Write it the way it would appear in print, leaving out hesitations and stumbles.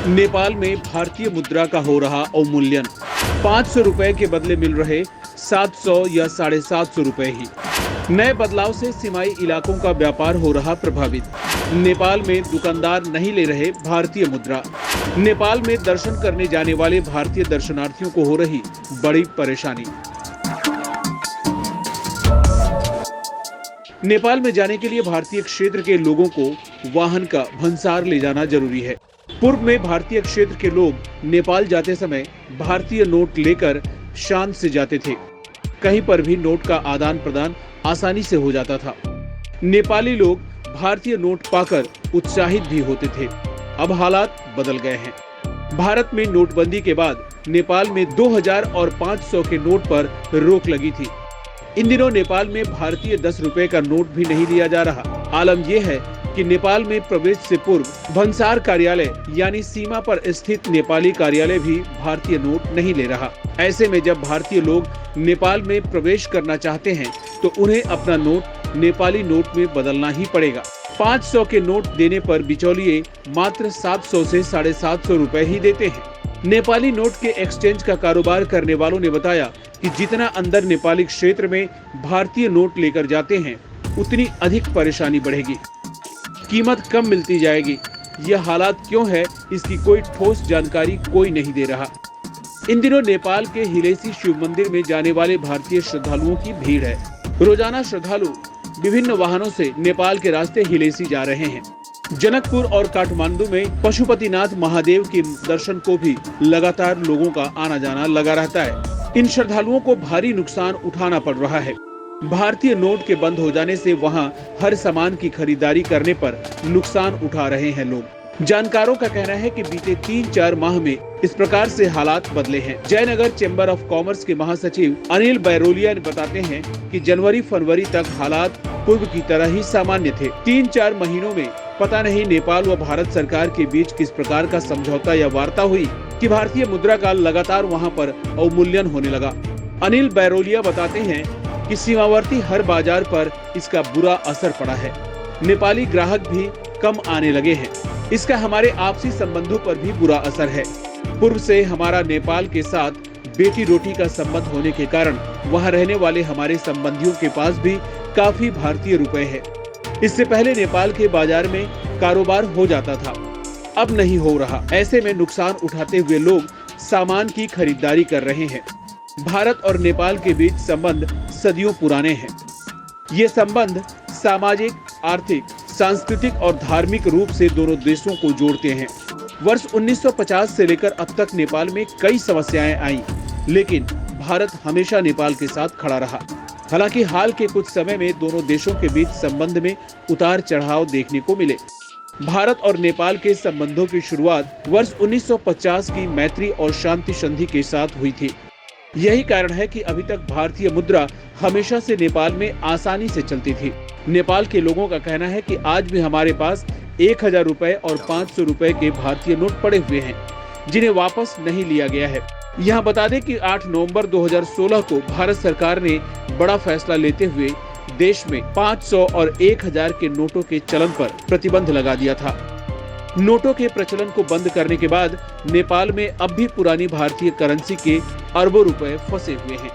नेपाल में भारतीय मुद्रा का हो रहा अवमूल्यन। 500 रुपए के बदले मिल रहे 700 या 750 रुपए ही। नए बदलाव से सीमाई इलाकों का व्यापार हो रहा प्रभावित। नेपाल में दुकानदार नहीं ले रहे भारतीय मुद्रा। नेपाल में दर्शन करने जाने वाले भारतीय दर्शनार्थियों को हो रही बड़ी परेशानी। नेपाल में जाने के लिए भारतीय क्षेत्र के लोगों को वाहन का भंसार ले जाना जरूरी है। पूर्व में भारतीय क्षेत्र के लोग नेपाल जाते समय भारतीय नोट लेकर शान से जाते थे। कहीं पर भी नोट का आदान प्रदान आसानी से हो जाता था। नेपाली लोग भारतीय नोट पाकर उत्साहित भी होते थे। अब हालात बदल गए हैं। भारत में नोटबंदी के बाद नेपाल में 2000 और 500 के नोट पर रोक लगी थी। इन दिनों नेपाल में भारतीय 10 रुपए का नोट भी नहीं लिया जा रहा। आलम यह है कि नेपाल में प्रवेश से पूर्व भंसार कार्यालय यानी सीमा पर स्थित नेपाली कार्यालय भी भारतीय नोट नहीं ले रहा। ऐसे में जब भारतीय लोग नेपाल में प्रवेश करना चाहते हैं तो उन्हें अपना नोट नेपाली नोट में बदलना ही पड़ेगा। 500 के नोट देने पर बिचौलिए मात्र 700 से 750 रुपए ही देते हैं। नेपाली नोट के एक्सचेंज का कारोबार करने वालों ने बताया कि जितना अंदर नेपाली क्षेत्र में भारतीय नोट लेकर जाते हैं उतनी अधिक परेशानी बढ़ेगी, कीमत कम मिलती जाएगी। यह हालात क्यों है, इसकी कोई ठोस जानकारी कोई नहीं दे रहा। इन दिनों नेपाल के हिलेसी शिव मंदिर में जाने वाले भारतीय श्रद्धालुओं की भीड़ है। रोजाना श्रद्धालु विभिन्न वाहनों से नेपाल के रास्ते हिलेसी जा रहे हैं। जनकपुर और काठमांडू में पशुपतिनाथ महादेव के दर्शन को भी लगातार लोगों का आना जाना लगा रहता है। इन श्रद्धालुओं को भारी नुकसान उठाना पड़ रहा है। भारतीय नोट के बंद हो जाने से वहां हर सामान की खरीदारी करने पर नुकसान उठा रहे हैं लोग। जानकारों का कहना है कि बीते 3-4 माह में इस प्रकार से हालात बदले हैं। जयनगर चैम्बर ऑफ कॉमर्स के महासचिव अनिल बैरोलिया बताते हैं कि जनवरी-फरवरी तक हालात पूर्व की तरह ही सामान्य थे। 3-4 महीनों में पता नहीं नेपाल व भारत सरकार के बीच किस प्रकार का समझौता या वार्ता हुई कि भारतीय मुद्रा का लगातार वहां पर अवमूल्यन होने लगा। अनिल बैरोलिया बताते हैं कि सीमावर्ती हर बाजार पर इसका बुरा असर पड़ा है। नेपाली ग्राहक भी कम आने लगे हैं। इसका हमारे आपसी संबंधों पर भी बुरा असर है। पूर्व से हमारा नेपाल के साथ बेटी रोटी का संबंध होने के कारण वहां रहने वाले हमारे संबंधियों के पास भी काफी भारतीय रुपए है। इससे पहले नेपाल के बाजार में कारोबार हो जाता था, अब नहीं हो रहा। ऐसे में नुकसान उठाते हुए लोग सामान की खरीदारी कर रहे हैं। भारत और नेपाल के बीच संबंध सदियों पुराने हैं। ये संबंध सामाजिक, आर्थिक, सांस्कृतिक और धार्मिक रूप से दोनों देशों को जोड़ते हैं। वर्ष 1950 से लेकर अब तक नेपाल में कई समस्याएं आई, लेकिन भारत हमेशा नेपाल के साथ खड़ा रहा। हालांकि हाल के कुछ समय में दोनों देशों के बीच संबंध में उतार चढ़ाव देखने को मिले। भारत और नेपाल के संबंधों की शुरुआत वर्ष 1950 की मैत्री और शांति संधि के साथ हुई थी। यही कारण है कि अभी तक भारतीय मुद्रा हमेशा से नेपाल में आसानी से चलती थी। नेपाल के लोगों का कहना है कि आज भी हमारे पास 1000 रुपए और 500 रुपए के भारतीय नोट पड़े हुए हैं, जिन्हें वापस नहीं लिया गया है। यहाँ बता दें कि 8 नवंबर 2016 को भारत सरकार ने बड़ा फैसला लेते हुए देश में 500 और 1000 के नोटों के चलन पर प्रतिबंध लगा दिया था। नोटों के प्रचलन को बंद करने के बाद नेपाल में अब भी पुरानी भारतीय करेंसी के अरबों रुपए फंसे हुए हैं।